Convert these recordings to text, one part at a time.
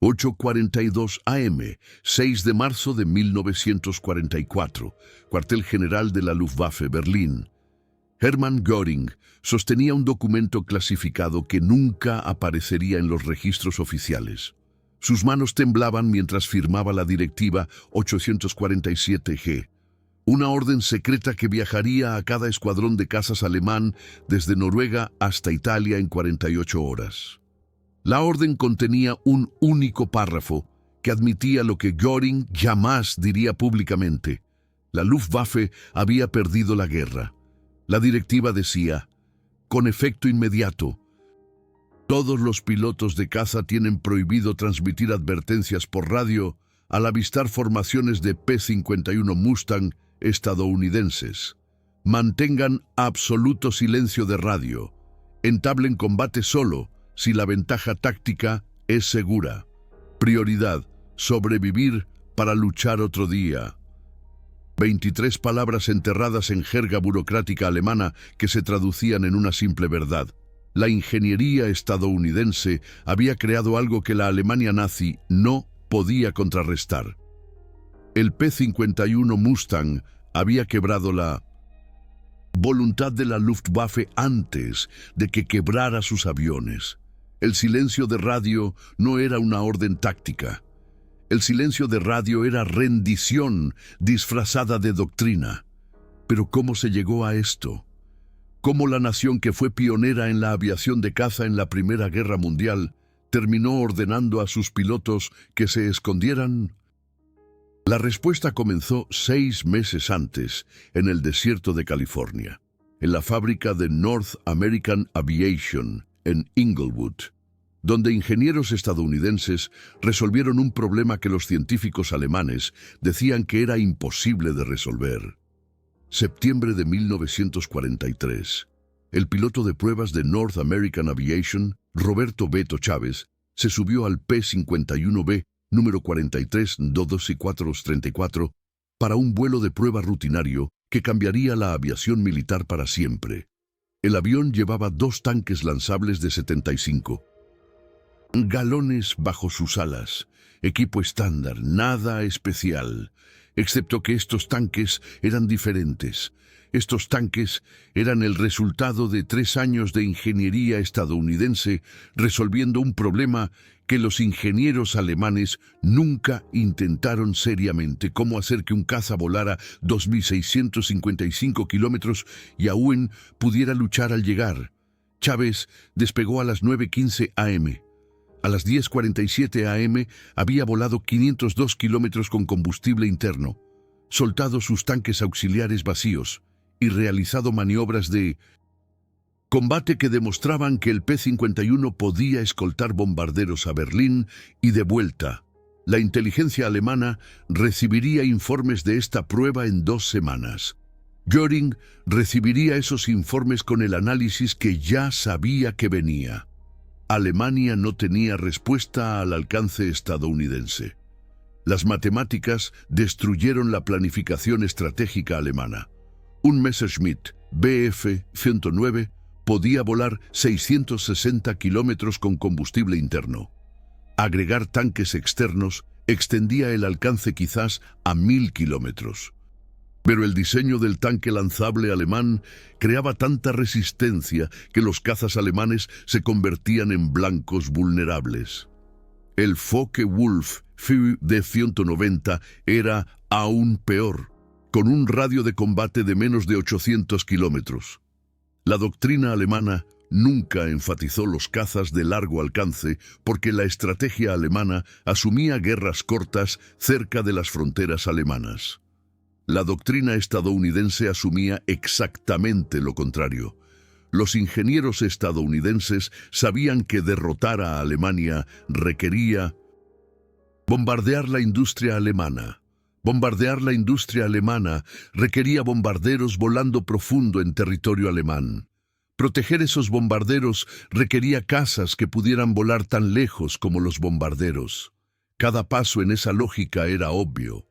8:42 am, 6 de marzo de 1944, cuartel general de la Luftwaffe, Berlín. Hermann Göring sostenía un documento clasificado que nunca aparecería en los registros oficiales. Sus manos temblaban mientras firmaba la Directiva 847G, una orden secreta que viajaría a cada escuadrón de cazas alemán desde Noruega hasta Italia en 48 horas. La orden contenía un único párrafo que admitía lo que Göring jamás diría públicamente: la Luftwaffe había perdido la guerra. La directiva decía: con efecto inmediato, todos los pilotos de caza tienen prohibido transmitir advertencias por radio al avistar formaciones de P-51 Mustang estadounidenses. Mantengan absoluto silencio de radio. Entablen combate solo si la ventaja táctica es segura. Prioridad: sobrevivir para luchar otro día. 23 palabras enterradas en jerga burocrática alemana que se traducían en una simple verdad. La ingeniería estadounidense había creado algo que la Alemania nazi no podía contrarrestar. El P-51 Mustang había quebrado la voluntad de la Luftwaffe antes de que quebrara sus aviones. El silencio de radio no era una orden táctica. El silencio de radio era rendición disfrazada de doctrina. Pero ¿cómo se llegó a esto? ¿Cómo la nación que fue pionera en la aviación de caza en la Primera Guerra Mundial terminó ordenando a sus pilotos que se escondieran? La respuesta comenzó 6 meses antes, en el desierto de California, en la fábrica de North American Aviation, en Inglewood, donde ingenieros estadounidenses resolvieron un problema que los científicos alemanes decían que era imposible de resolver. Septiembre de 1943. El piloto de pruebas de North American Aviation, Roberto Beto Chávez, se subió al P-51B número 43-224-34 para un vuelo de prueba rutinario que cambiaría la aviación militar para siempre. El avión llevaba 2 tanques lanzables de 75 galones bajo sus alas, equipo estándar, nada especial, excepto que estos tanques eran diferentes. Estos tanques eran el resultado de 3 años de ingeniería estadounidense resolviendo un problema que los ingenieros alemanes nunca intentaron seriamente: cómo hacer que un caza volara 2.655 kilómetros y aún pudiera luchar al llegar. Chávez despegó a las 9:15 am. A las 10:47 am había volado 502 kilómetros con combustible interno, soltado sus tanques auxiliares vacíos y realizado maniobras de combate que demostraban que el P-51 podía escoltar bombarderos a Berlín y de vuelta. La inteligencia alemana recibiría informes de esta prueba en 2 semanas. Göring recibiría esos informes con el análisis que ya sabía que venía. Alemania no tenía respuesta al alcance estadounidense. Las matemáticas destruyeron la planificación estratégica alemana. Un Messerschmitt Bf-109 podía volar 660 kilómetros con combustible interno. Agregar tanques externos extendía el alcance quizás a 1.000 kilómetros. Pero el diseño del tanque lanzable alemán creaba tanta resistencia que los cazas alemanes se convertían en blancos vulnerables. El Focke-Wulf Fu-D-190 era aún peor, con un radio de combate de menos de 800 kilómetros. La doctrina alemana nunca enfatizó los cazas de largo alcance porque la estrategia alemana asumía guerras cortas cerca de las fronteras alemanas. La doctrina estadounidense asumía exactamente lo contrario. Los ingenieros estadounidenses sabían que derrotar a Alemania requería bombardear la industria alemana. Bombardear la industria alemana requería bombarderos volando profundo en territorio alemán. Proteger esos bombarderos requería cazas que pudieran volar tan lejos como los bombarderos. Cada paso en esa lógica era obvio.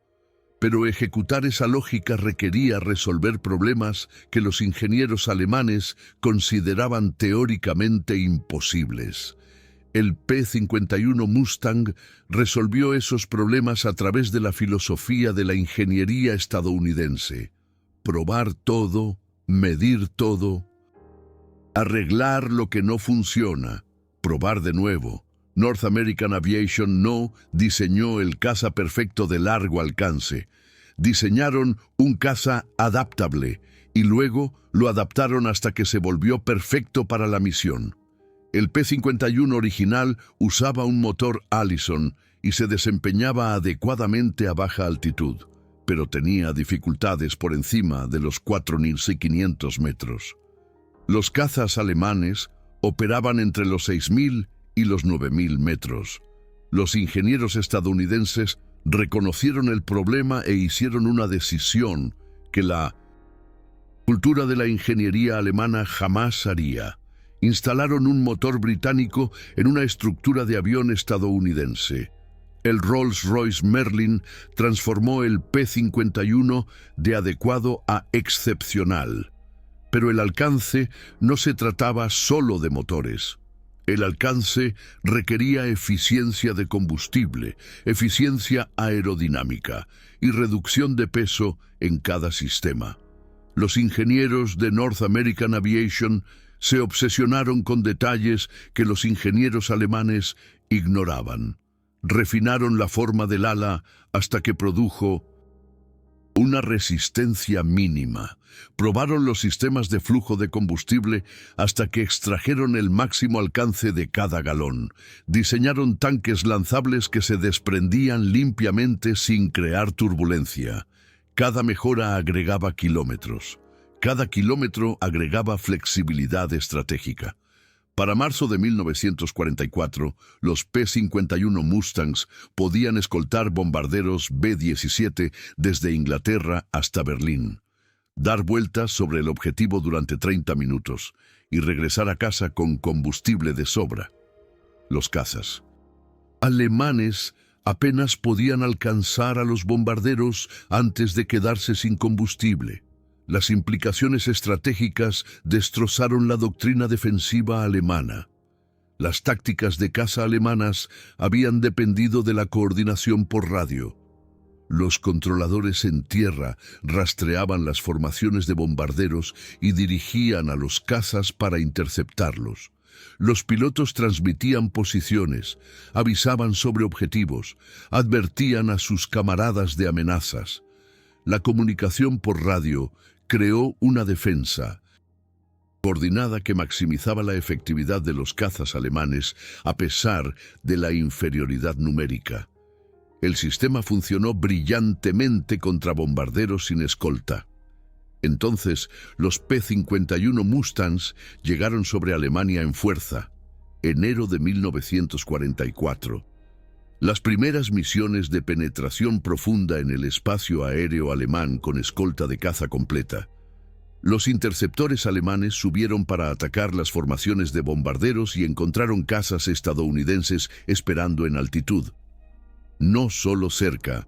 Pero ejecutar esa lógica requería resolver problemas que los ingenieros alemanes consideraban teóricamente imposibles. El P-51 Mustang resolvió esos problemas a través de la filosofía de la ingeniería estadounidense. Probar todo, medir todo, arreglar lo que no funciona, probar de nuevo. North American Aviation no diseñó el caza perfecto de largo alcance. Diseñaron un caza adaptable y luego lo adaptaron hasta que se volvió perfecto para la misión. El P-51 original usaba un motor Allison y se desempeñaba adecuadamente a baja altitud, pero tenía dificultades por encima de los 4.500 metros. Los cazas alemanes operaban entre los 6.000 y los 9.000 metros. Los ingenieros estadounidenses reconocieron el problema e hicieron una decisión que la cultura de la ingeniería alemana jamás haría. Instalaron un motor británico en una estructura de avión estadounidense. El Rolls-Royce Merlin transformó el P-51 de adecuado a excepcional. Pero el alcance no se trataba solo de motores. El alcance requería eficiencia de combustible, eficiencia aerodinámica y reducción de peso en cada sistema. Los ingenieros de North American Aviation se obsesionaron con detalles que los ingenieros alemanes ignoraban. Refinaron la forma del ala hasta que produjo una resistencia mínima. Probaron los sistemas de flujo de combustible hasta que extrajeron el máximo alcance de cada galón. Diseñaron tanques lanzables que se desprendían limpiamente sin crear turbulencia. Cada mejora agregaba kilómetros. Cada kilómetro agregaba flexibilidad estratégica. Para marzo de 1944, los P-51 Mustangs podían escoltar bombarderos B-17 desde Inglaterra hasta Berlín, dar vueltas sobre el objetivo durante 30 minutos y regresar a casa con combustible de sobra. Los cazas alemanes apenas podían alcanzar a los bombarderos antes de quedarse sin combustible. Las implicaciones estratégicas destrozaron la doctrina defensiva alemana. Las tácticas de caza alemanas habían dependido de la coordinación por radio. Los controladores en tierra rastreaban las formaciones de bombarderos y dirigían a los cazas para interceptarlos. Los pilotos transmitían posiciones, avisaban sobre objetivos, advertían a sus camaradas de amenazas. La comunicación por radio creó una defensa coordinada que maximizaba la efectividad de los cazas alemanes a pesar de la inferioridad numérica. El sistema funcionó brillantemente contra bombarderos sin escolta. Entonces, los P-51 Mustangs llegaron sobre Alemania en fuerza, enero de 1944. Las primeras misiones de penetración profunda en el espacio aéreo alemán con escolta de caza completa. Los interceptores alemanes subieron para atacar las formaciones de bombarderos y encontraron cazas estadounidenses esperando en altitud. No solo cerca,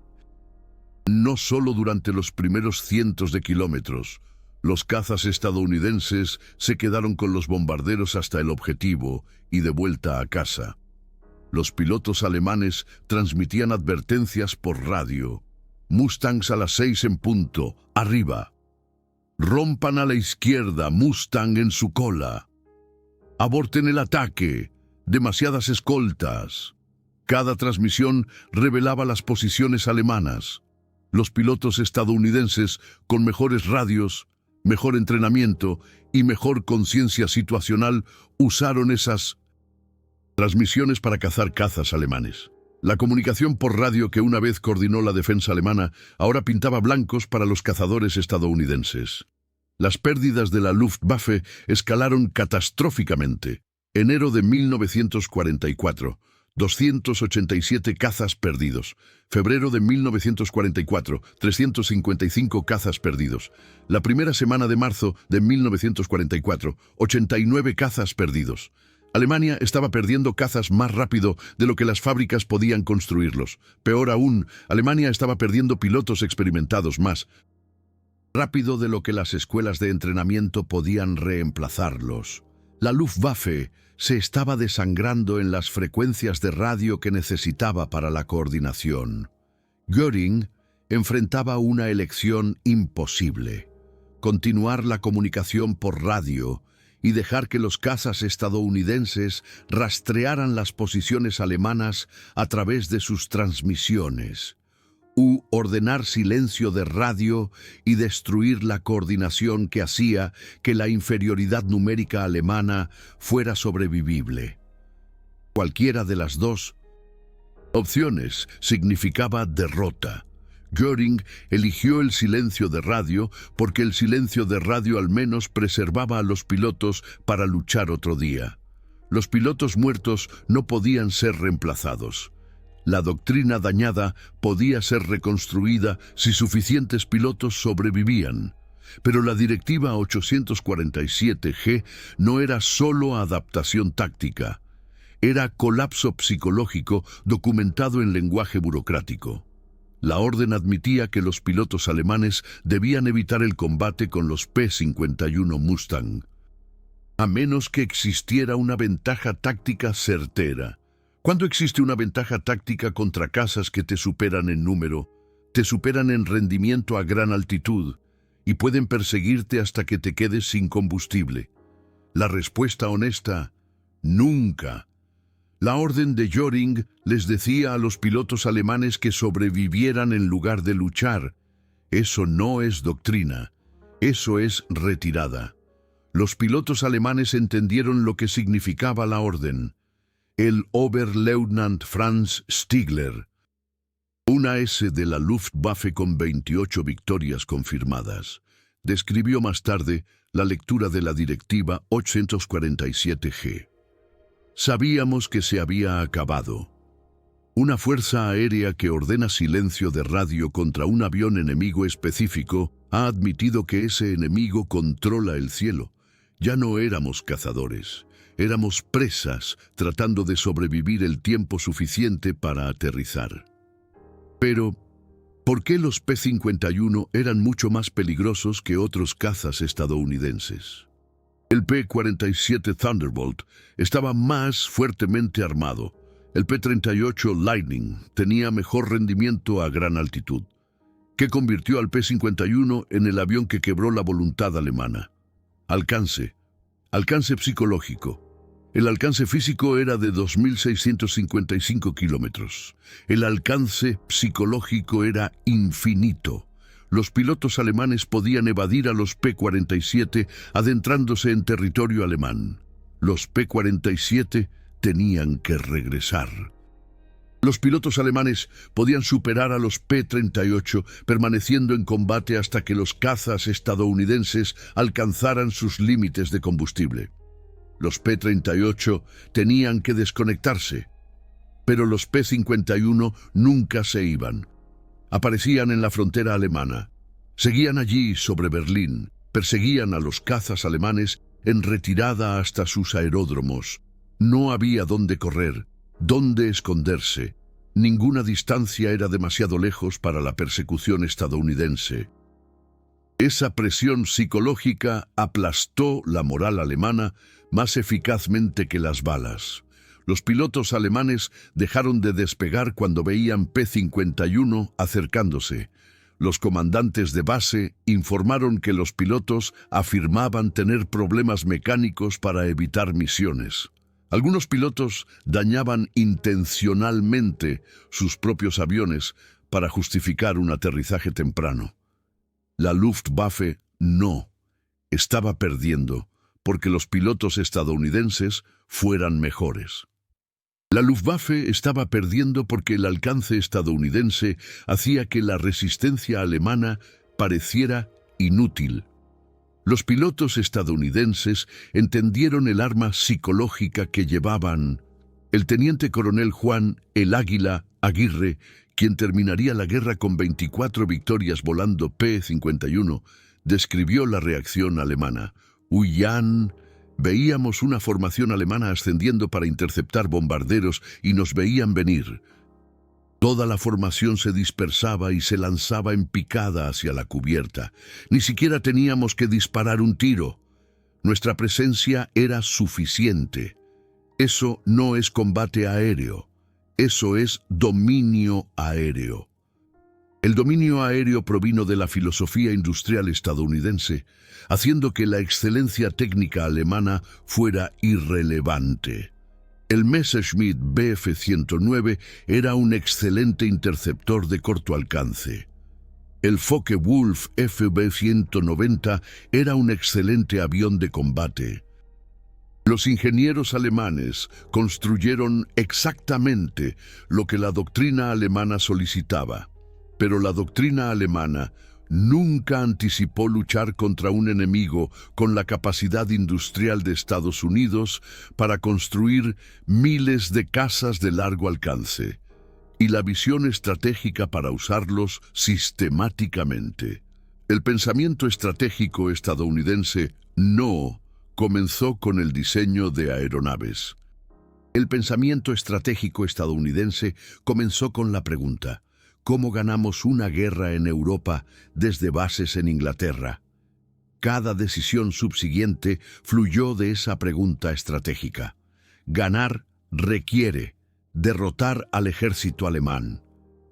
no solo durante los primeros cientos de kilómetros. Los cazas estadounidenses se quedaron con los bombarderos hasta el objetivo y de vuelta a casa. Los pilotos alemanes transmitían advertencias por radio. Mustangs a las 6 en punto, arriba. Rompan a la izquierda, Mustang en su cola. Aborten el ataque, demasiadas escoltas. Cada transmisión revelaba las posiciones alemanas. Los pilotos estadounidenses, con mejores radios, mejor entrenamiento y mejor conciencia situacional, usaron esas transmisiones para cazar cazas alemanes. La comunicación por radio que una vez coordinó la defensa alemana ahora pintaba blancos para los cazadores estadounidenses. Las pérdidas de la Luftwaffe escalaron catastróficamente. Enero de 1944, 287 cazas perdidos. Febrero de 1944, 355 cazas perdidos. La primera semana de marzo de 1944, 89 cazas perdidos. Alemania estaba perdiendo cazas más rápido de lo que las fábricas podían construirlos. Peor aún, Alemania estaba perdiendo pilotos experimentados más rápido de lo que las escuelas de entrenamiento podían reemplazarlos. La Luftwaffe se estaba desangrando en las frecuencias de radio que necesitaba para la coordinación. Göring enfrentaba una elección imposible: continuar la comunicación por radio y dejar que los cazas estadounidenses rastrearan las posiciones alemanas a través de sus transmisiones, u ordenar silencio de radio y destruir la coordinación que hacía que la inferioridad numérica alemana fuera sobrevivible. Cualquiera de las dos opciones significaba derrota. Göring eligió el silencio de radio porque el silencio de radio al menos preservaba a los pilotos para luchar otro día. Los pilotos muertos no podían ser reemplazados. La doctrina dañada podía ser reconstruida si suficientes pilotos sobrevivían. Pero la Directiva 847G no era solo adaptación táctica. Era colapso psicológico documentado en lenguaje burocrático. La orden admitía que los pilotos alemanes debían evitar el combate con los P-51 Mustang, a menos que existiera una ventaja táctica certera. ¿Cuándo existe una ventaja táctica contra cazas que te superan en número, te superan en rendimiento a gran altitud y pueden perseguirte hasta que te quedes sin combustible? La respuesta honesta: nunca. La orden de Göring les decía a los pilotos alemanes que sobrevivieran en lugar de luchar. Eso no es doctrina, eso es retirada. Los pilotos alemanes entendieron lo que significaba la orden. El Oberleutnant Franz Stigler, una S de la Luftwaffe con 28 victorias confirmadas, describió más tarde la lectura de la Directiva 847G. Sabíamos que se había acabado. Una fuerza aérea que ordena silencio de radio contra un avión enemigo específico ha admitido que ese enemigo controla el cielo. Ya no éramos cazadores, éramos presas tratando de sobrevivir el tiempo suficiente para aterrizar. Pero, ¿por qué los P-51 eran mucho más peligrosos que otros cazas estadounidenses? El P-47 Thunderbolt estaba más fuertemente armado. El P-38 Lightning tenía mejor rendimiento a gran altitud, que convirtió al P-51 en el avión que quebró la voluntad alemana. Alcance psicológico. El alcance físico era de 2.655 kilómetros. El alcance psicológico era infinito. Los pilotos alemanes podían evadir a los P-47 adentrándose en territorio alemán. Los P-47 tenían que regresar. Los pilotos alemanes podían superar a los P-38 permaneciendo en combate hasta que los cazas estadounidenses alcanzaran sus límites de combustible. Los P-38 tenían que desconectarse, pero los P-51 nunca se iban. Aparecían en la frontera alemana, seguían allí sobre Berlín, perseguían a los cazas alemanes en retirada hasta sus aeródromos. No había dónde correr, dónde esconderse. Ninguna distancia era demasiado lejos para la persecución estadounidense. Esa presión psicológica aplastó la moral alemana más eficazmente que las balas. Los pilotos alemanes dejaron de despegar cuando veían P-51 acercándose. Los comandantes de base informaron que los pilotos afirmaban tener problemas mecánicos para evitar misiones. Algunos pilotos dañaban intencionalmente sus propios aviones para justificar un aterrizaje temprano. La Luftwaffe no estaba perdiendo porque los pilotos estadounidenses fueran mejores. La Luftwaffe estaba perdiendo porque el alcance estadounidense hacía que la resistencia alemana pareciera inútil. Los pilotos estadounidenses entendieron el arma psicológica que llevaban. El teniente coronel Juan "el Águila" Aguirre, quien terminaría la guerra con 24 victorias volando P-51, describió la reacción alemana. Huían. Veíamos una formación alemana ascendiendo para interceptar bombarderos y nos veían venir. Toda la formación se dispersaba y se lanzaba en picada hacia la cubierta. Ni siquiera teníamos que disparar un tiro. Nuestra presencia era suficiente. Eso no es combate aéreo, eso es dominio aéreo. El dominio aéreo provino de la filosofía industrial estadounidense, haciendo que la excelencia técnica alemana fuera irrelevante. El Messerschmitt Bf-109 era un excelente interceptor de corto alcance. El Focke-Wulf Fb-190 era un excelente avión de combate. Los ingenieros alemanes construyeron exactamente lo que la doctrina alemana solicitaba. Pero la doctrina alemana nunca anticipó luchar contra un enemigo con la capacidad industrial de Estados Unidos para construir miles de cazas de largo alcance y la visión estratégica para usarlos sistemáticamente. El pensamiento estratégico estadounidense no comenzó con el diseño de aeronaves. El pensamiento estratégico estadounidense comenzó con la pregunta: ¿cómo ganamos una guerra en Europa desde bases en Inglaterra? Cada decisión subsiguiente fluyó de esa pregunta estratégica. Ganar requiere derrotar al ejército alemán.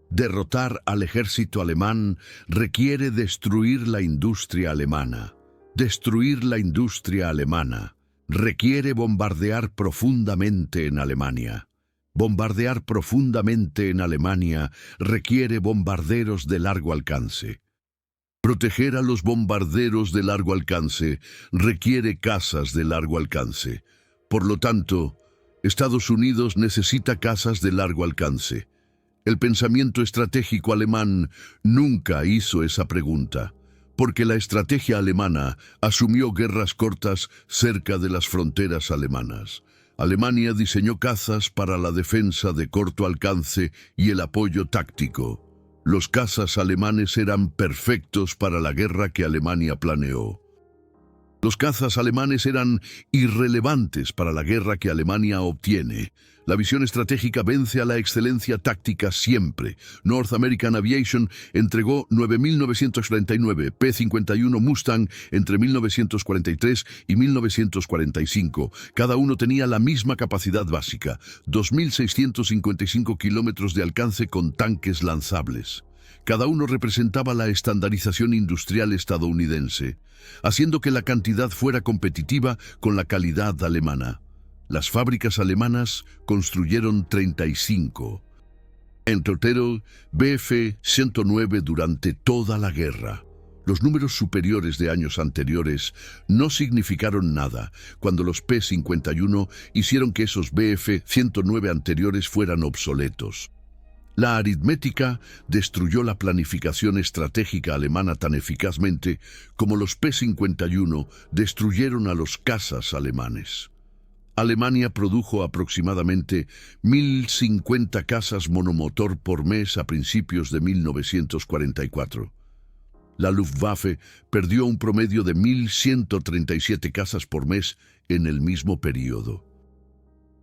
Derrotar al ejército alemán requiere destruir la industria alemana. Destruir la industria alemana requiere bombardear profundamente en Alemania. Bombardear profundamente en Alemania requiere bombarderos de largo alcance. Proteger a los bombarderos de largo alcance requiere cazas de largo alcance. Por lo tanto, Estados Unidos necesita cazas de largo alcance. El pensamiento estratégico alemán nunca hizo esa pregunta, porque la estrategia alemana asumió guerras cortas cerca de las fronteras alemanas. Alemania diseñó cazas para la defensa de corto alcance y el apoyo táctico. Los cazas alemanes eran perfectos para la guerra que Alemania planeó. Los cazas alemanes eran irrelevantes para la guerra que Alemania obtiene. La visión estratégica vence a la excelencia táctica siempre. North American Aviation entregó 9.939 P-51 Mustang entre 1943 y 1945. Cada uno tenía la misma capacidad básica, 2.655 kilómetros de alcance con tanques lanzables. Cada uno representaba la estandarización industrial estadounidense, haciendo que la cantidad fuera competitiva con la calidad alemana. Las fábricas alemanas construyeron 35. En total, Bf-109 durante toda la guerra. Los números superiores de años anteriores no significaron nada cuando los P-51 hicieron que esos Bf-109 anteriores fueran obsoletos. La aritmética destruyó la planificación estratégica alemana tan eficazmente como los P-51 destruyeron a los cazas alemanes. Alemania produjo aproximadamente 1.050 cazas monomotor por mes a principios de 1944. La Luftwaffe perdió un promedio de 1.137 cazas por mes en el mismo periodo.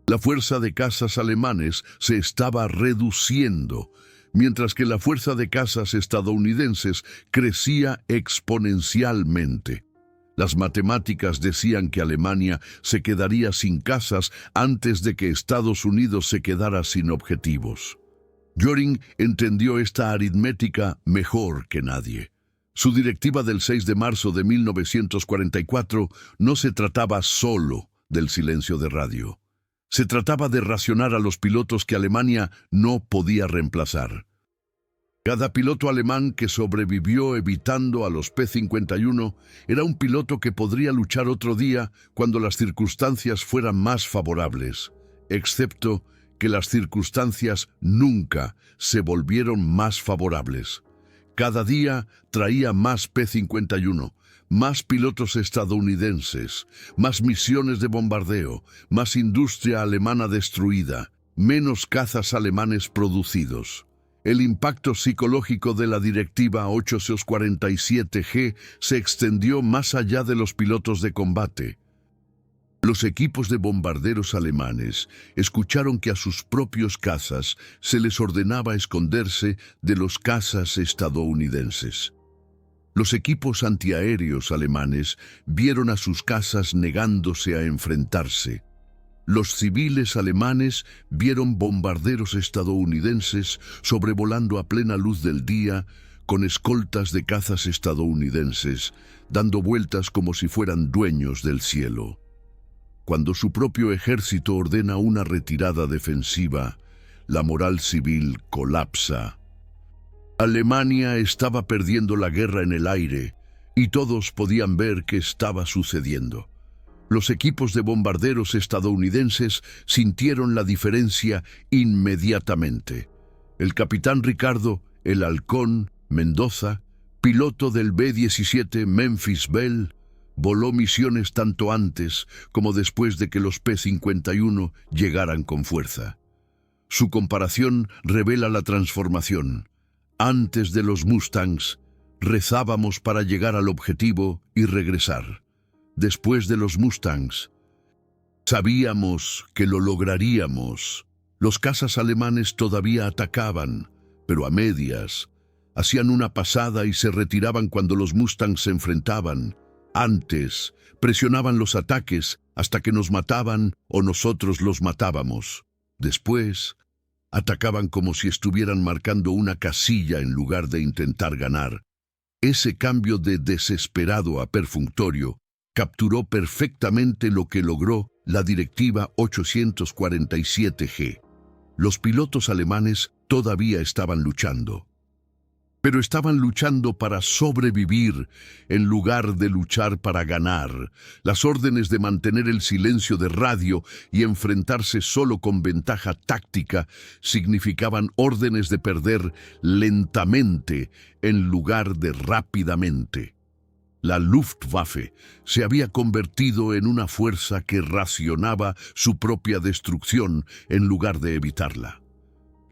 La fuerza de cazas alemanes se estaba reduciendo, mientras que la fuerza de cazas estadounidenses crecía exponencialmente. Las matemáticas decían que Alemania se quedaría sin cazas antes de que Estados Unidos se quedara sin objetivos. Göring entendió esta aritmética mejor que nadie. Su directiva del 6 de marzo de 1944 no se trataba solo del silencio de radio. Se trataba de racionar a los pilotos que Alemania no podía reemplazar. Cada piloto alemán que sobrevivió evitando a los P-51 era un piloto que podría luchar otro día cuando las circunstancias fueran más favorables, excepto que las circunstancias nunca se volvieron más favorables. Cada día traía más P-51, más pilotos estadounidenses, más misiones de bombardeo, más industria alemana destruida, menos cazas alemanes producidos. El impacto psicológico de la Directiva 847G se extendió más allá de los pilotos de combate. Los equipos de bombarderos alemanes escucharon que a sus propios cazas se les ordenaba esconderse de los cazas estadounidenses. Los equipos antiaéreos alemanes vieron a sus casas negándose a enfrentarse. Los civiles alemanes vieron bombarderos estadounidenses sobrevolando a plena luz del día con escoltas de cazas estadounidenses, dando vueltas como si fueran dueños del cielo. Cuando su propio ejército ordena una retirada defensiva, la moral civil colapsa. Alemania estaba perdiendo la guerra en el aire y todos podían ver qué estaba sucediendo. Los equipos de bombarderos estadounidenses sintieron la diferencia inmediatamente. El capitán Ricardo "El Halcón" Mendoza, piloto del B-17 Memphis Belle, voló misiones tanto antes como después de que los P-51 llegaran con fuerza. Su comparación revela la transformación. Antes de los Mustangs, rezábamos para llegar al objetivo y regresar. Después de los Mustangs, sabíamos que lo lograríamos. Los cazas alemanes todavía atacaban, pero a medias. Hacían una pasada y se retiraban cuando los Mustangs se enfrentaban. Antes, presionaban los ataques hasta que nos mataban o nosotros los matábamos. Después, atacaban como si estuvieran marcando una casilla en lugar de intentar ganar. Ese cambio de desesperado a perfunctorio capturó perfectamente lo que logró la Directiva 847G. Los pilotos alemanes todavía estaban luchando. Pero estaban luchando para sobrevivir en lugar de luchar para ganar. Las órdenes de mantener el silencio de radio y enfrentarse solo con ventaja táctica significaban órdenes de perder lentamente en lugar de rápidamente. La Luftwaffe se había convertido en una fuerza que racionaba su propia destrucción en lugar de evitarla.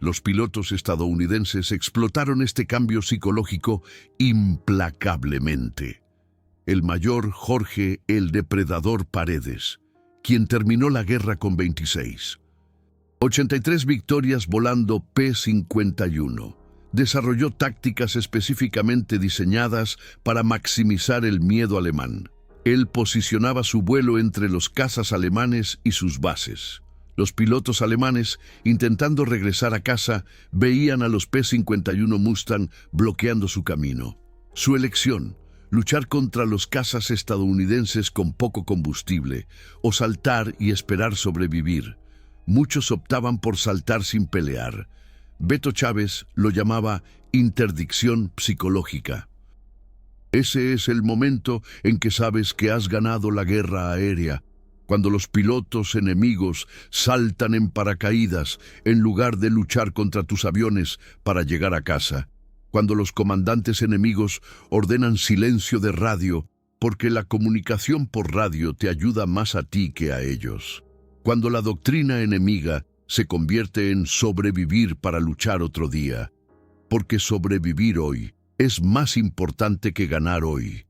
Los pilotos estadounidenses explotaron este cambio psicológico implacablemente. El mayor Jorge "el Depredador" Paredes, quien terminó la guerra con 83 victorias volando P-51, desarrolló tácticas específicamente diseñadas para maximizar el miedo alemán. Él posicionaba su vuelo entre los cazas alemanes y sus bases. Los pilotos alemanes, intentando regresar a casa, veían a los P-51 Mustang bloqueando su camino. Su elección: luchar contra los cazas estadounidenses con poco combustible, o saltar y esperar sobrevivir. Muchos optaban por saltar sin pelear. Beto Chávez lo llamaba interdicción psicológica. Ese es el momento en que sabes que has ganado la guerra aérea, cuando los pilotos enemigos saltan en paracaídas en lugar de luchar contra tus aviones para llegar a casa. Cuando los comandantes enemigos ordenan silencio de radio porque la comunicación por radio te ayuda más a ti que a ellos. Cuando la doctrina enemiga se convierte en sobrevivir para luchar otro día, porque sobrevivir hoy es más importante que ganar hoy.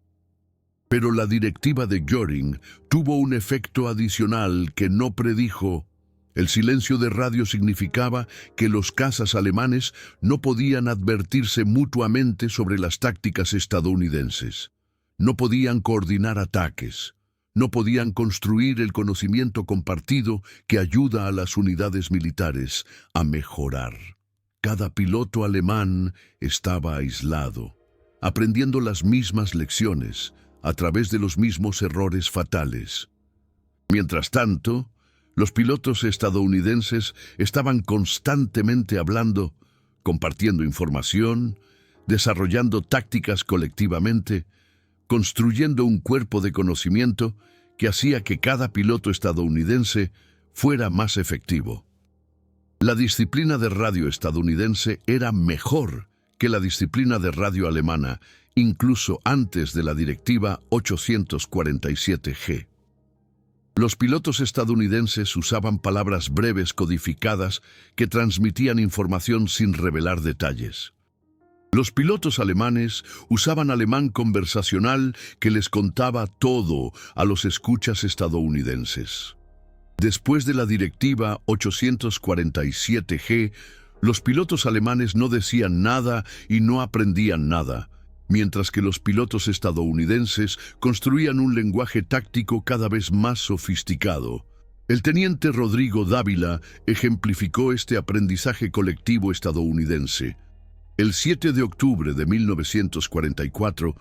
Pero la directiva de Göring tuvo un efecto adicional que no predijo. El silencio de radio significaba que los cazas alemanes no podían advertirse mutuamente sobre las tácticas estadounidenses. No podían coordinar ataques. No podían construir el conocimiento compartido que ayuda a las unidades militares a mejorar. Cada piloto alemán estaba aislado, aprendiendo las mismas lecciones, a través de los mismos errores fatales. Mientras tanto, los pilotos estadounidenses estaban constantemente hablando, compartiendo información, desarrollando tácticas colectivamente, construyendo un cuerpo de conocimiento que hacía que cada piloto estadounidense fuera más efectivo. La disciplina de radio estadounidense era mejor que la disciplina de radio alemana, incluso antes de la Directiva 847G. Los pilotos estadounidenses usaban palabras breves codificadas que transmitían información sin revelar detalles. Los pilotos alemanes usaban alemán conversacional que les contaba todo a los escuchas estadounidenses. Después de la Directiva 847G, los pilotos alemanes no decían nada y no aprendían nada. mientras que los pilotos estadounidenses construían un lenguaje táctico cada vez más sofisticado. El teniente Rodrigo Dávila ejemplificó este aprendizaje colectivo estadounidense. El 7 de octubre de 1944,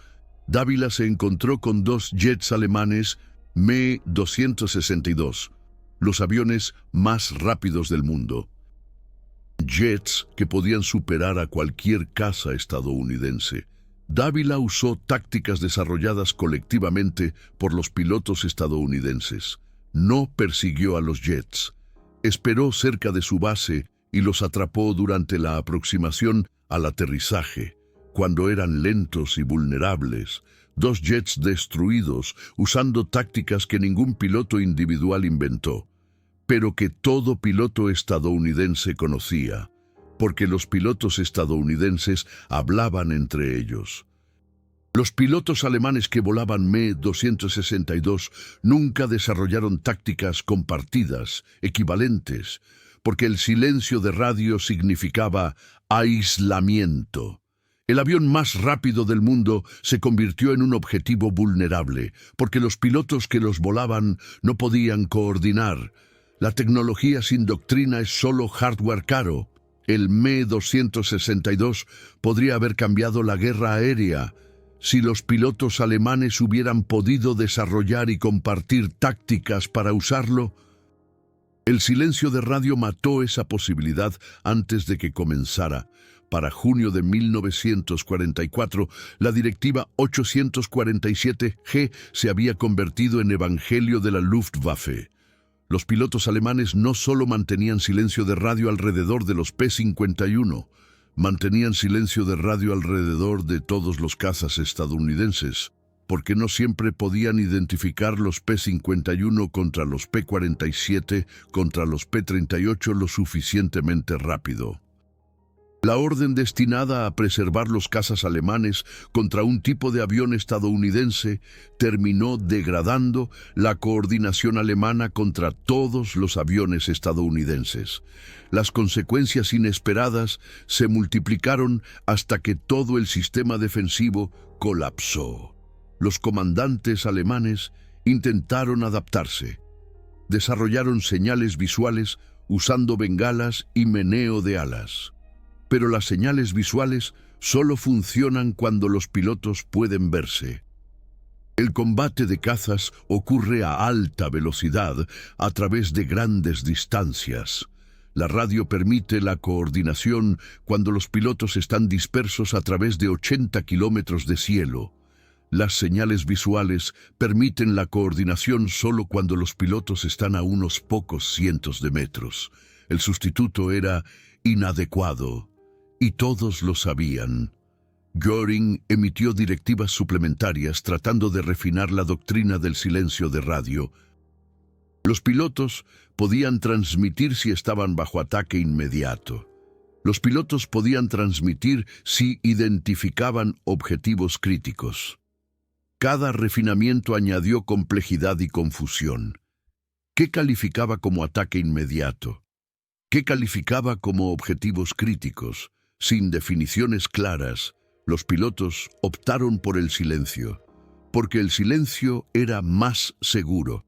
Dávila se encontró con dos jets alemanes Me-262, los aviones más rápidos del mundo. Jets que podían superar a cualquier caza estadounidense. Dávila usó tácticas desarrolladas colectivamente por los pilotos estadounidenses. No persiguió a los jets. Esperó cerca de su base y los atrapó durante la aproximación al aterrizaje, cuando eran lentos y vulnerables. Dos jets destruidos, usando tácticas que ningún piloto individual inventó, pero que todo piloto estadounidense conocía, porque los pilotos estadounidenses hablaban entre ellos. Los pilotos alemanes que volaban Me-262 nunca desarrollaron tácticas compartidas, equivalentes, porque el silencio de radio significaba aislamiento. El avión más rápido del mundo se convirtió en un objetivo vulnerable, porque los pilotos que los volaban no podían coordinar. La tecnología sin doctrina es solo hardware caro. El Me-262 podría haber cambiado la guerra aérea si los pilotos alemanes hubieran podido desarrollar y compartir tácticas para usarlo. El silencio de radio mató esa posibilidad antes de que comenzara. Para junio de 1944, la Directiva 847G se había convertido en evangelio de la Luftwaffe. Los pilotos alemanes no solo mantenían silencio de radio alrededor de los P-51, mantenían silencio de radio alrededor de todos los cazas estadounidenses, porque no siempre podían identificar los P-51 contra los P-47, contra los P-38 lo suficientemente rápido. La orden destinada a preservar los cazas alemanes contra un tipo de avión estadounidense terminó degradando la coordinación alemana contra todos los aviones estadounidenses. Las consecuencias inesperadas se multiplicaron hasta que todo el sistema defensivo colapsó. Los comandantes alemanes intentaron adaptarse. Desarrollaron señales visuales usando bengalas y meneo de alas. Pero las señales visuales solo funcionan cuando los pilotos pueden verse. El combate de cazas ocurre a alta velocidad a través de grandes distancias. La radio permite la coordinación cuando los pilotos están dispersos a través de 80 kilómetros de cielo. Las señales visuales permiten la coordinación solo cuando los pilotos están a unos pocos cientos de metros. El sustituto era inadecuado. Y todos lo sabían. Göring emitió directivas suplementarias tratando de refinar la doctrina del silencio de radio. Los pilotos podían transmitir si estaban bajo ataque inmediato. Los pilotos podían transmitir si identificaban objetivos críticos. Cada refinamiento añadió complejidad y confusión. ¿Qué calificaba como ataque inmediato? ¿Qué calificaba como objetivos críticos? Sin definiciones claras, los pilotos optaron por el silencio, porque el silencio era más seguro.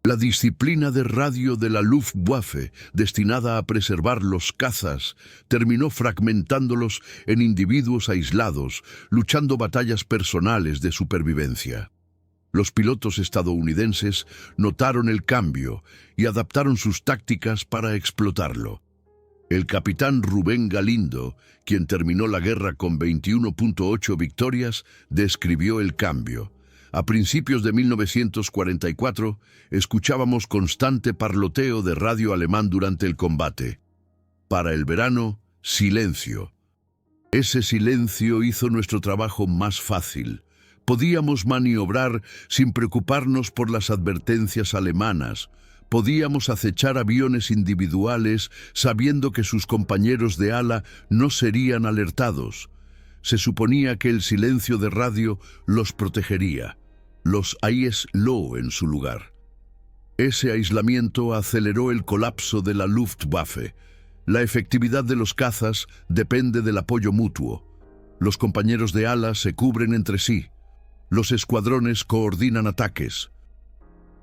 La disciplina de radio de la Luftwaffe, destinada a preservar los cazas, terminó fragmentándolos en individuos aislados, luchando batallas personales de supervivencia. Los pilotos estadounidenses notaron el cambio y adaptaron sus tácticas para explotarlo. El capitán Rubén Galindo, quien terminó la guerra con 21.8 victorias, describió el cambio. A principios de 1944, escuchábamos constante parloteo de radio alemán durante el combate. Para el verano, silencio. Ese silencio hizo nuestro trabajo más fácil. Podíamos maniobrar sin preocuparnos por las advertencias alemanas. Podíamos acechar aviones individuales sabiendo que sus compañeros de ala no serían alertados. Se suponía que el silencio de radio los protegería. Los aisló en su lugar. Ese aislamiento aceleró el colapso de la Luftwaffe. La efectividad de los cazas depende del apoyo mutuo. Los compañeros de ala se cubren entre sí. Los escuadrones coordinan ataques.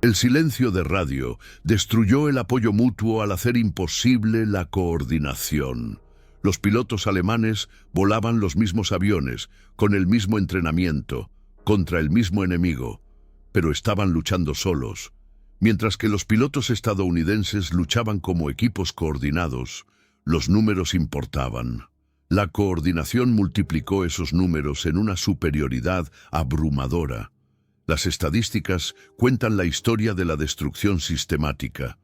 El silencio de radio destruyó el apoyo mutuo al hacer imposible la coordinación. Los pilotos alemanes volaban los mismos aviones, con el mismo entrenamiento, contra el mismo enemigo, pero estaban luchando solos. Mientras que los pilotos estadounidenses luchaban como equipos coordinados, los números importaban. La coordinación multiplicó esos números en una superioridad abrumadora. Las estadísticas cuentan la historia de la destrucción sistemática.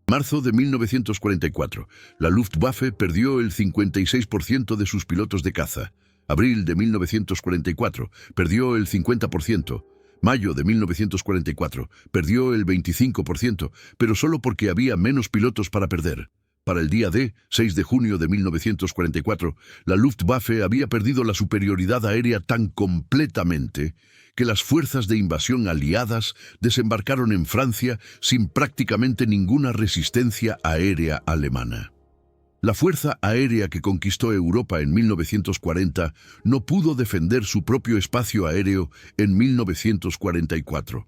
Marzo de 1944, la Luftwaffe perdió el 56% de sus pilotos de caza. Abril de 1944, perdió el 50%. Mayo de 1944, perdió el 25%, pero solo porque había menos pilotos para perder. Para el día D, 6 de junio de 1944, la Luftwaffe había perdido la superioridad aérea tan completamente que las fuerzas de invasión aliadas desembarcaron en Francia sin prácticamente ninguna resistencia aérea alemana. La fuerza aérea que conquistó Europa en 1940 no pudo defender su propio espacio aéreo en 1944.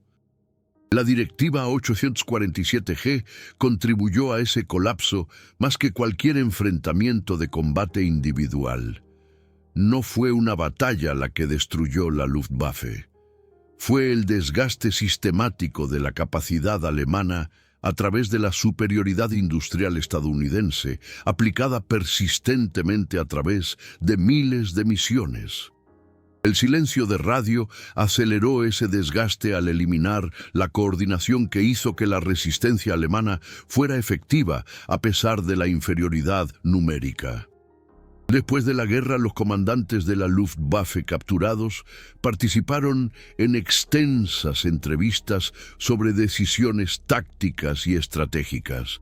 La Directiva 847G contribuyó a ese colapso más que cualquier enfrentamiento de combate individual. No fue una batalla la que destruyó la Luftwaffe. Fue el desgaste sistemático de la capacidad alemana a través de la superioridad industrial estadounidense, aplicada persistentemente a través de miles de misiones. El silencio de radio aceleró ese desgaste al eliminar la coordinación que hizo que la resistencia alemana fuera efectiva a pesar de la inferioridad numérica. Después de la guerra, los comandantes de la Luftwaffe capturados participaron en extensas entrevistas sobre decisiones tácticas y estratégicas.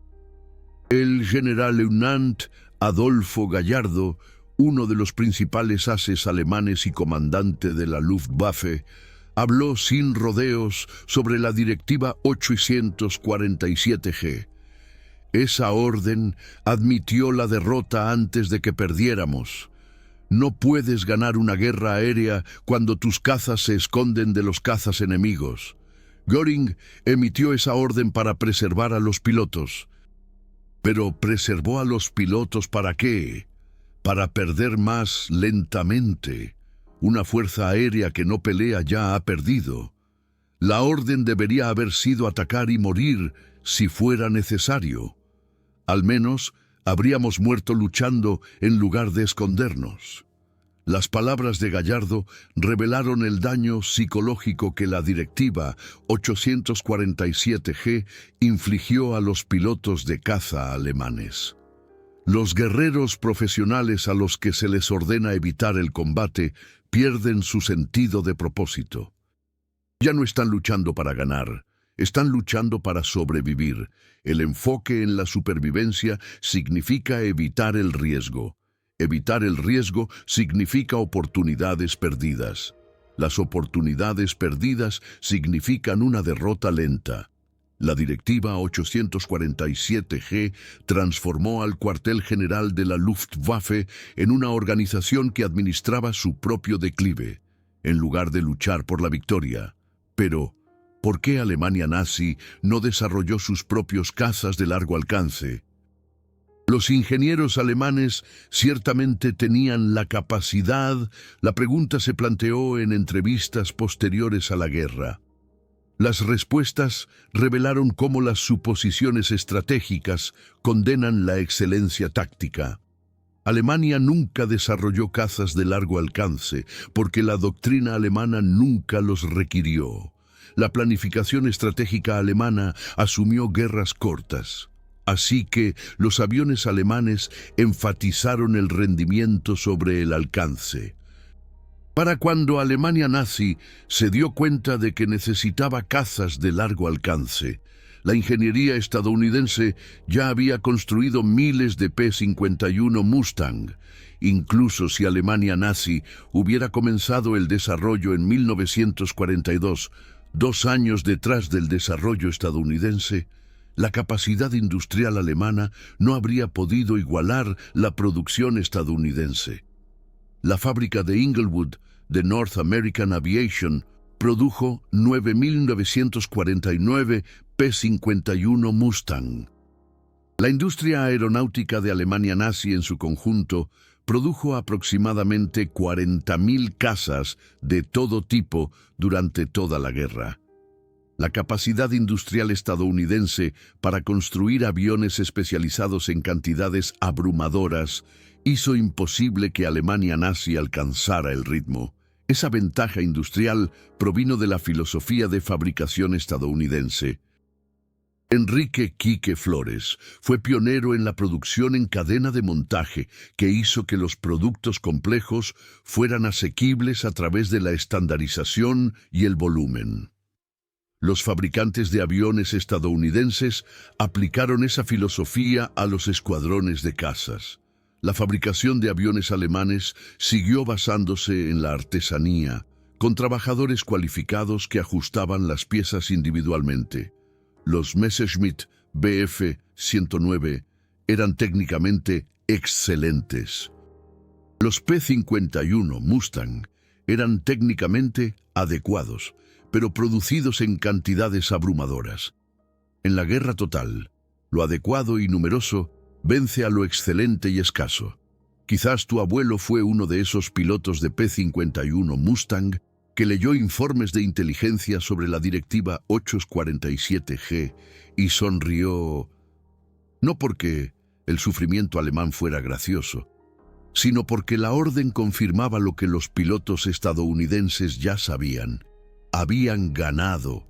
El general-leutnant Adolfo Gallardo, uno de los principales ases alemanes y comandante de la Luftwaffe, habló sin rodeos sobre la Directiva 847G. Esa orden admitió la derrota antes de que perdiéramos. No puedes ganar una guerra aérea cuando tus cazas se esconden de los cazas enemigos. Göring emitió esa orden para preservar a los pilotos. Pero ¿preservó a los pilotos para qué? Para perder más lentamente. Una fuerza aérea que no pelea ya ha perdido. La orden debería haber sido atacar y morir si fuera necesario. Al menos habríamos muerto luchando en lugar de escondernos. Las palabras de Gallardo revelaron el daño psicológico que la Directiva 847G infligió a los pilotos de caza alemanes. Los guerreros profesionales a los que se les ordena evitar el combate pierden su sentido de propósito. Ya no están luchando para ganar, están luchando para sobrevivir. El enfoque en la supervivencia significa evitar el riesgo. Evitar el riesgo significa oportunidades perdidas. Las oportunidades perdidas significan una derrota lenta. La Directiva 847G transformó al cuartel general de la Luftwaffe en una organización que administraba su propio declive, en lugar de luchar por la victoria. Pero, ¿por qué Alemania nazi no desarrolló sus propios cazas de largo alcance? Los ingenieros alemanes ciertamente tenían la capacidad. La pregunta se planteó en entrevistas posteriores a la guerra. Las respuestas revelaron cómo las suposiciones estratégicas condenan la excelencia táctica. Alemania nunca desarrolló cazas de largo alcance porque la doctrina alemana nunca los requirió. La planificación estratégica alemana asumió guerras cortas. Así que los aviones alemanes enfatizaron el rendimiento sobre el alcance. Para cuando Alemania nazi se dio cuenta de que necesitaba cazas de largo alcance, la ingeniería estadounidense ya había construido miles de P-51 Mustang. Incluso si Alemania nazi hubiera comenzado el desarrollo en 1942, 2 años detrás del desarrollo estadounidense, la capacidad industrial alemana no habría podido igualar la producción estadounidense. La fábrica de Inglewood, de North American Aviation, produjo 9.949 P-51 Mustang. La industria aeronáutica de Alemania nazi en su conjunto produjo aproximadamente 40.000 cazas de todo tipo durante toda la guerra. La capacidad industrial estadounidense para construir aviones especializados en cantidades abrumadoras hizo imposible que Alemania nazi alcanzara el ritmo. Esa ventaja industrial provino de la filosofía de fabricación estadounidense. Enrique Quique Flores fue pionero en la producción en cadena de montaje que hizo que los productos complejos fueran asequibles a través de la estandarización y el volumen. Los fabricantes de aviones estadounidenses aplicaron esa filosofía a los escuadrones de cazas. La fabricación de aviones alemanes siguió basándose en la artesanía, con trabajadores cualificados que ajustaban las piezas individualmente. Los Messerschmitt Bf-109 eran técnicamente excelentes. Los P-51 Mustang eran técnicamente adecuados, pero producidos en cantidades abrumadoras. En la guerra total, lo adecuado y numeroso vence a lo excelente y escaso. Quizás tu abuelo fue uno de esos pilotos de P-51 Mustang que leyó informes de inteligencia sobre la Directiva 847G y sonrió, no porque el sufrimiento alemán fuera gracioso, sino porque la orden confirmaba lo que los pilotos estadounidenses ya sabían. Habían ganado.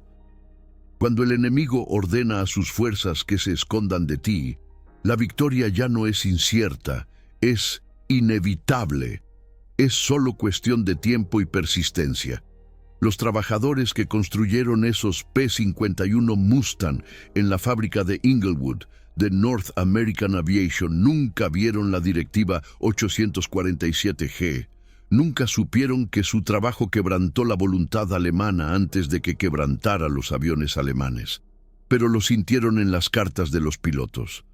Cuando el enemigo ordena a sus fuerzas que se escondan de ti, la victoria ya no es incierta, es inevitable. Es solo cuestión de tiempo y persistencia. Los trabajadores que construyeron esos P-51 Mustang en la fábrica de Inglewood, de North American Aviation, nunca vieron la Directiva 847G. Nunca supieron que su trabajo quebrantó la voluntad alemana antes de que quebrantara los aviones alemanes. Pero lo sintieron en las cartas de los pilotos.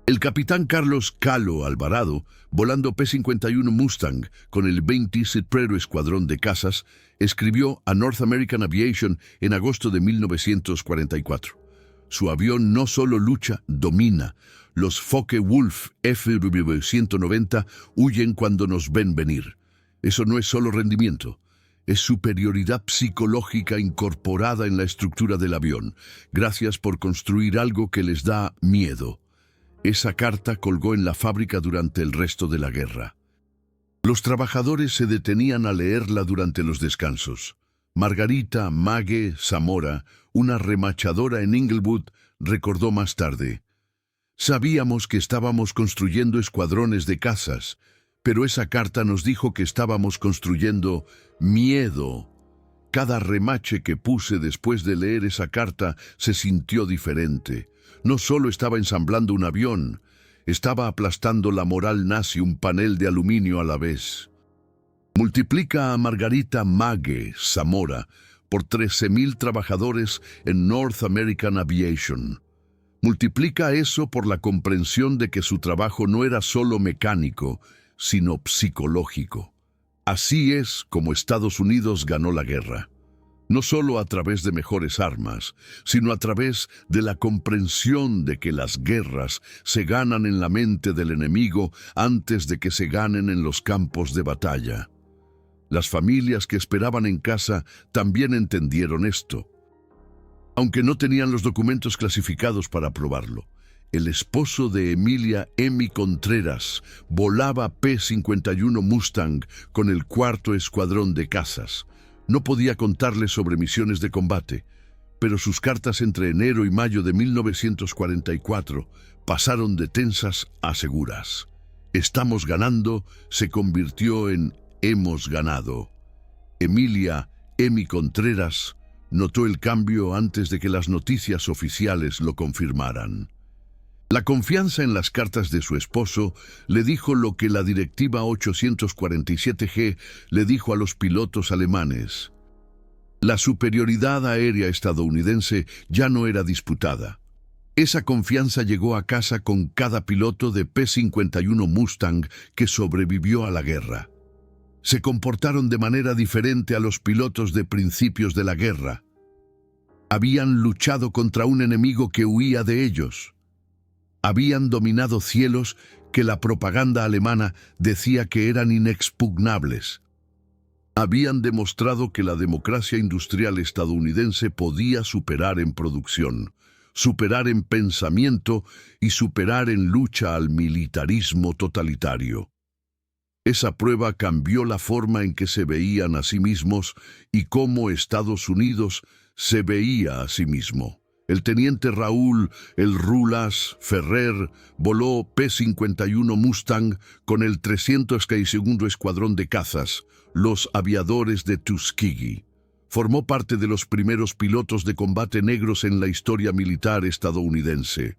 El capitán Carlos Calo Alvarado, volando P-51 Mustang con el 23º Escuadrón de Cazas, escribió a North American Aviation en agosto de 1944. Su avión no solo lucha, domina. Los Focke-Wulf F-190 huyen cuando nos ven venir. Eso no es solo rendimiento. Es superioridad psicológica incorporada en la estructura del avión. Gracias por construir algo que les da miedo. Esa carta colgó en la fábrica durante el resto de la guerra. Los trabajadores se detenían a leerla durante los descansos. Margarita Mague Zamora, una remachadora en Inglewood, recordó más tarde: sabíamos que estábamos construyendo escuadrones de cazas, pero esa carta nos dijo que estábamos construyendo miedo. Cada remache que puse después de leer esa carta se sintió diferente. No solo estaba ensamblando un avión, estaba aplastando la moral nazi un panel de aluminio a la vez. Multiplica a Margarita Mague Zamora por 13.000 trabajadores en North American Aviation. Multiplica eso por la comprensión de que su trabajo no era solo mecánico, sino psicológico. Así es como Estados Unidos ganó la guerra. No solo a través de mejores armas, sino a través de la comprensión de que las guerras se ganan en la mente del enemigo antes de que se ganen en los campos de batalla. Las familias que esperaban en casa también entendieron esto. Aunque no tenían los documentos clasificados para probarlo, el esposo de Emilia Emi Contreras volaba P-51 Mustang con el 4º Escuadrón de Cazas. No podía contarle sobre misiones de combate, pero sus cartas entre enero y mayo de 1944 pasaron de tensas a seguras. Estamos ganando se convirtió en hemos ganado. Emilia Emi Contreras notó el cambio antes de que las noticias oficiales lo confirmaran. La confianza en las cartas de su esposo le dijo lo que la Directiva 847G le dijo a los pilotos alemanes. La superioridad aérea estadounidense ya no era disputada. Esa confianza llegó a casa con cada piloto de P-51 Mustang que sobrevivió a la guerra. Se comportaron de manera diferente a los pilotos de principios de la guerra. Habían luchado contra un enemigo que huía de ellos. Habían dominado cielos que la propaganda alemana decía que eran inexpugnables. Habían demostrado que la democracia industrial estadounidense podía superar en producción, superar en pensamiento y superar en lucha al militarismo totalitario. Esa prueba cambió la forma en que se veían a sí mismos y cómo Estados Unidos se veía a sí mismo. El teniente Raúl "El Rulas" Ferrer voló P-51 Mustang con el 302º Escuadrón de Cazas, los aviadores de Tuskegee. Formó parte de los primeros pilotos de combate negros en la historia militar estadounidense,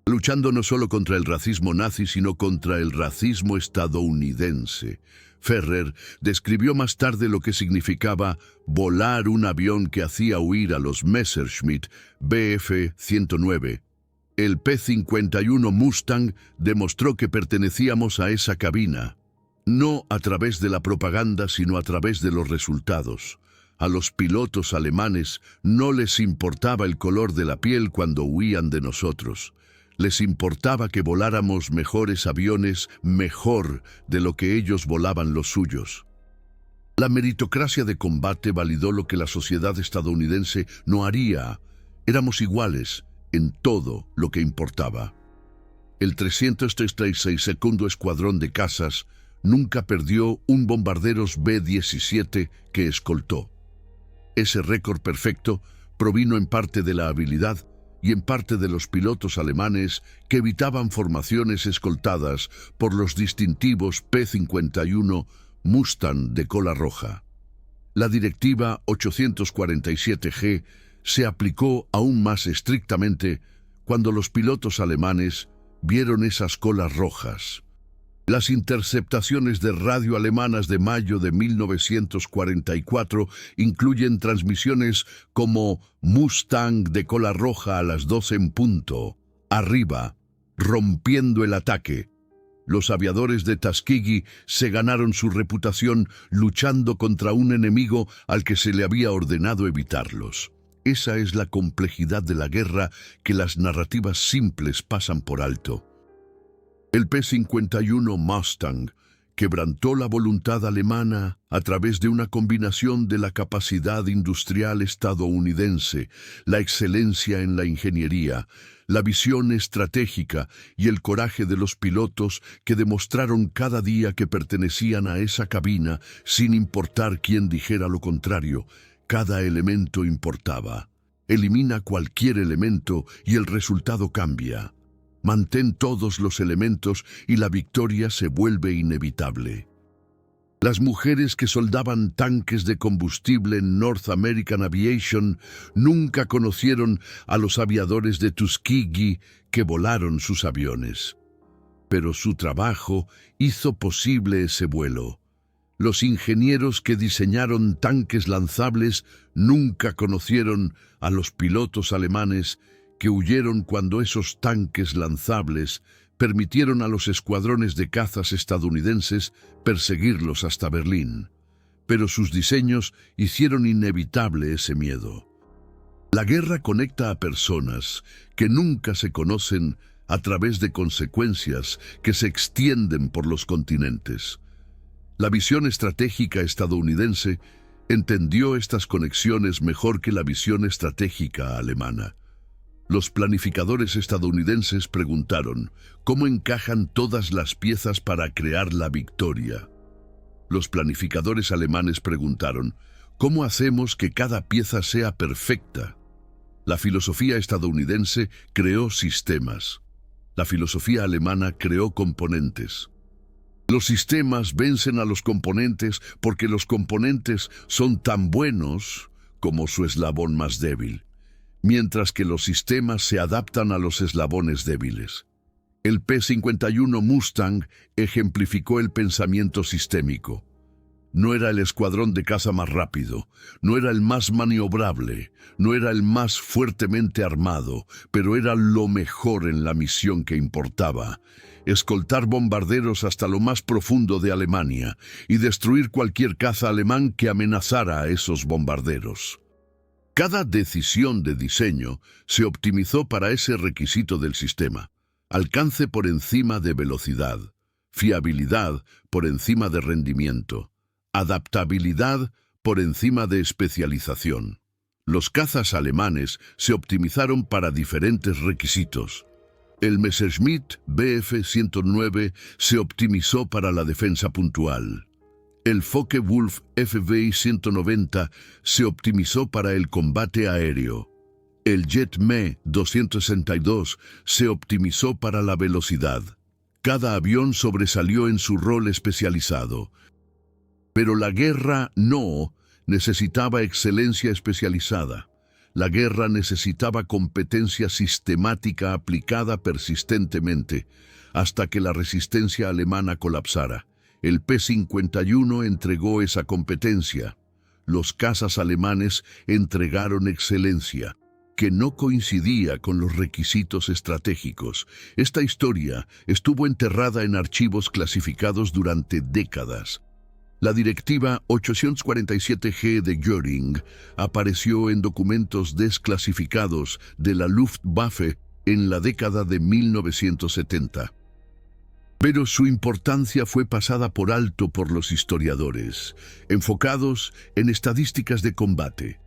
luchando no solo contra el racismo nazi, sino contra el racismo estadounidense. Ferrer describió más tarde lo que significaba volar un avión que hacía huir a los Messerschmitt Bf-109. El P-51 Mustang demostró que pertenecíamos a esa cabina, no a través de la propaganda, sino a través de los resultados. A los pilotos alemanes no les importaba el color de la piel cuando huían de nosotros. Les importaba que voláramos mejores aviones, mejor de lo que ellos volaban los suyos. La meritocracia de combate validó lo que la sociedad estadounidense no haría. Éramos iguales en todo lo que importaba. El 336º Escuadrón de Cazas nunca perdió un bombarderos B-17 que escoltó. Ese récord perfecto provino en parte de la habilidad y en parte de los pilotos alemanes que evitaban formaciones escoltadas por los distintivos P-51 Mustang de cola roja. La Directiva 847G se aplicó aún más estrictamente cuando los pilotos alemanes vieron esas colas rojas. Las interceptaciones de radio alemanas de mayo de 1944 incluyen transmisiones como Mustang de cola roja a las 12 en punto, arriba, rompiendo el ataque. Los aviadores de Tuskegee se ganaron su reputación luchando contra un enemigo al que se le había ordenado evitarlos. Esa es la complejidad de la guerra que las narrativas simples pasan por alto. El P-51 Mustang quebrantó la voluntad alemana a través de una combinación de la capacidad industrial estadounidense, la excelencia en la ingeniería, la visión estratégica y el coraje de los pilotos que demostraron cada día que pertenecían a esa cabina sin importar quién dijera lo contrario. Cada elemento importaba. Elimina cualquier elemento y el resultado cambia. Mantén todos los elementos y la victoria se vuelve inevitable. Las mujeres que soldaban tanques de combustible en North American Aviation nunca conocieron a los aviadores de Tuskegee que volaron sus aviones. Pero su trabajo hizo posible ese vuelo. Los ingenieros que diseñaron tanques lanzables nunca conocieron a los pilotos alemanes que huyeron cuando esos tanques lanzables permitieron a los escuadrones de cazas estadounidenses perseguirlos hasta Berlín. Pero sus diseños hicieron inevitable ese miedo. La guerra conecta a personas que nunca se conocen a través de consecuencias que se extienden por los continentes. La visión estratégica estadounidense entendió estas conexiones mejor que la visión estratégica alemana. Los planificadores estadounidenses preguntaron cómo encajan todas las piezas para crear la victoria. Los planificadores alemanes preguntaron cómo hacemos que cada pieza sea perfecta. La filosofía estadounidense creó sistemas. La filosofía alemana creó componentes. Los sistemas vencen a los componentes porque los componentes son tan buenos como su eslabón más débil, mientras que los sistemas se adaptan a los eslabones débiles. El P-51 Mustang ejemplificó el pensamiento sistémico. No era el escuadrón de caza más rápido, no era el más maniobrable, no era el más fuertemente armado, pero era lo mejor en la misión que importaba. escoltar bombarderos hasta lo más profundo de Alemania y destruir cualquier caza alemán que amenazara a esos bombarderos. Cada decisión de diseño se optimizó para ese requisito del sistema: alcance por encima de velocidad, fiabilidad por encima de rendimiento, adaptabilidad por encima de especialización. Los cazas alemanes se optimizaron para diferentes requisitos. El Messerschmitt Bf-109 se optimizó para la defensa puntual. El Focke-Wulf FBI-190 se optimizó para el combate aéreo. El Jet Me-262 se optimizó para la velocidad. Cada avión sobresalió en su rol especializado. Pero la guerra no necesitaba excelencia especializada. La guerra necesitaba competencia sistemática aplicada persistentemente hasta que la resistencia alemana colapsara. El P-51 entregó esa competencia. Los cazas alemanes entregaron excelencia, que no coincidía con los requisitos estratégicos. Esta historia estuvo enterrada en archivos clasificados durante décadas. La Directiva 847G de Göring apareció en documentos desclasificados de la Luftwaffe en la década de 1970. Pero su importancia fue pasada por alto por los historiadores, enfocados en estadísticas de combate,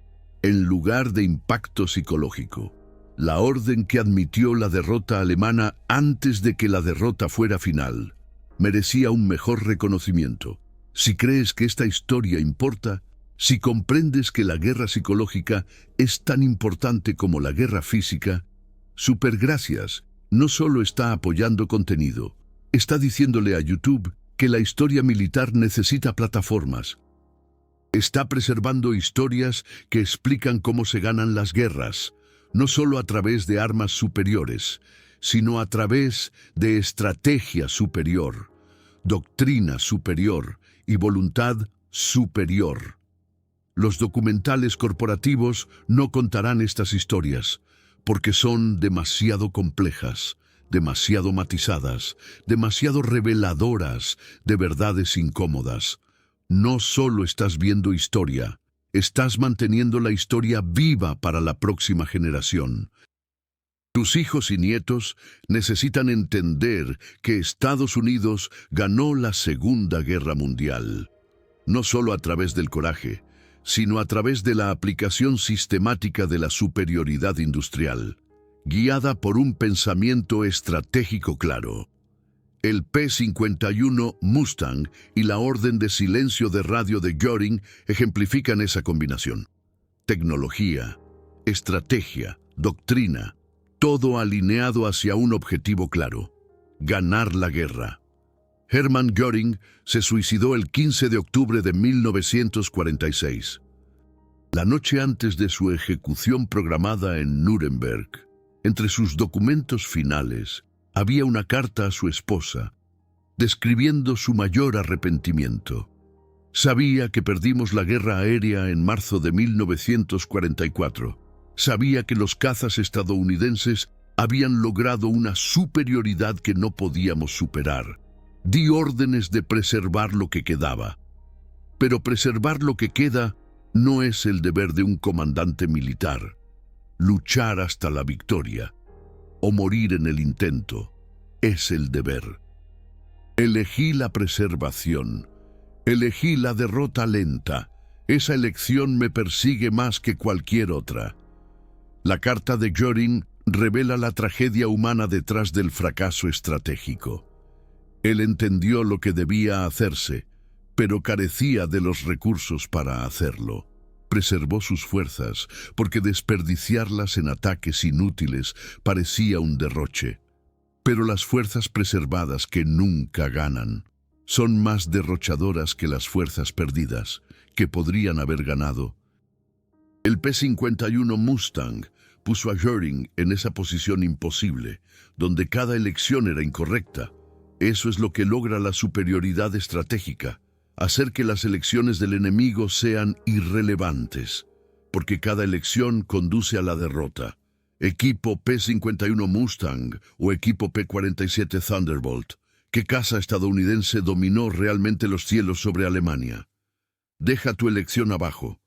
en lugar de impacto psicológico. La orden que admitió la derrota alemana antes de que la derrota fuera final merecía un mejor reconocimiento. Si crees que esta historia importa, si comprendes que la guerra psicológica es tan importante como la guerra física, Supergracias no solo está apoyando contenido, está diciéndole a YouTube que la historia militar necesita plataformas. Está preservando historias que explican cómo se ganan las guerras, no solo a través de armas superiores, sino a través de estrategia superior, doctrina superior y voluntad superior. Los documentales corporativos no contarán estas historias, porque son demasiado complejas, demasiado matizadas, demasiado reveladoras de verdades incómodas. No solo estás viendo historia, estás manteniendo la historia viva para la próxima generación. Tus hijos y nietos necesitan entender que Estados Unidos ganó la Segunda Guerra Mundial, no solo a través del coraje, sino a través de la aplicación sistemática de la superioridad industrial, guiada por un pensamiento estratégico claro. El P-51 Mustang y la orden de silencio de radio de Göring ejemplifican esa combinación. Tecnología, estrategia, doctrina, todo alineado hacia un objetivo claro: ganar la guerra. Hermann Göring se suicidó el 15 de octubre de 1946. La noche antes de su ejecución programada en Nuremberg, entre sus documentos finales, había una carta a su esposa, describiendo su mayor arrepentimiento. Sabía que perdimos la guerra aérea en marzo de 1944. Sabía que los cazas estadounidenses habían logrado una superioridad que no podíamos superar. Di órdenes de preservar lo que quedaba. Pero preservar lo que queda no es el deber de un comandante militar. Luchar hasta la victoria o morir en el intento es el deber. Elegí la preservación. Elegí la derrota lenta. Esa elección me persigue más que cualquier otra. La carta de Göring revela la tragedia humana detrás del fracaso estratégico. Él entendió lo que debía hacerse, pero carecía de los recursos para hacerlo. Preservó sus fuerzas, porque desperdiciarlas en ataques inútiles parecía un derroche. Pero las fuerzas preservadas que nunca ganan son más derrochadoras que las fuerzas perdidas, que podrían haber ganado. El P-51 Mustang puso a Göring en esa posición imposible, donde cada elección era incorrecta. Eso es lo que logra la superioridad estratégica: hacer que las elecciones del enemigo sean irrelevantes, porque cada elección conduce a la derrota. Equipo P-51 Mustang o equipo P-47 Thunderbolt, ¿qué caza estadounidense dominó realmente los cielos sobre Alemania? Deja tu elección abajo.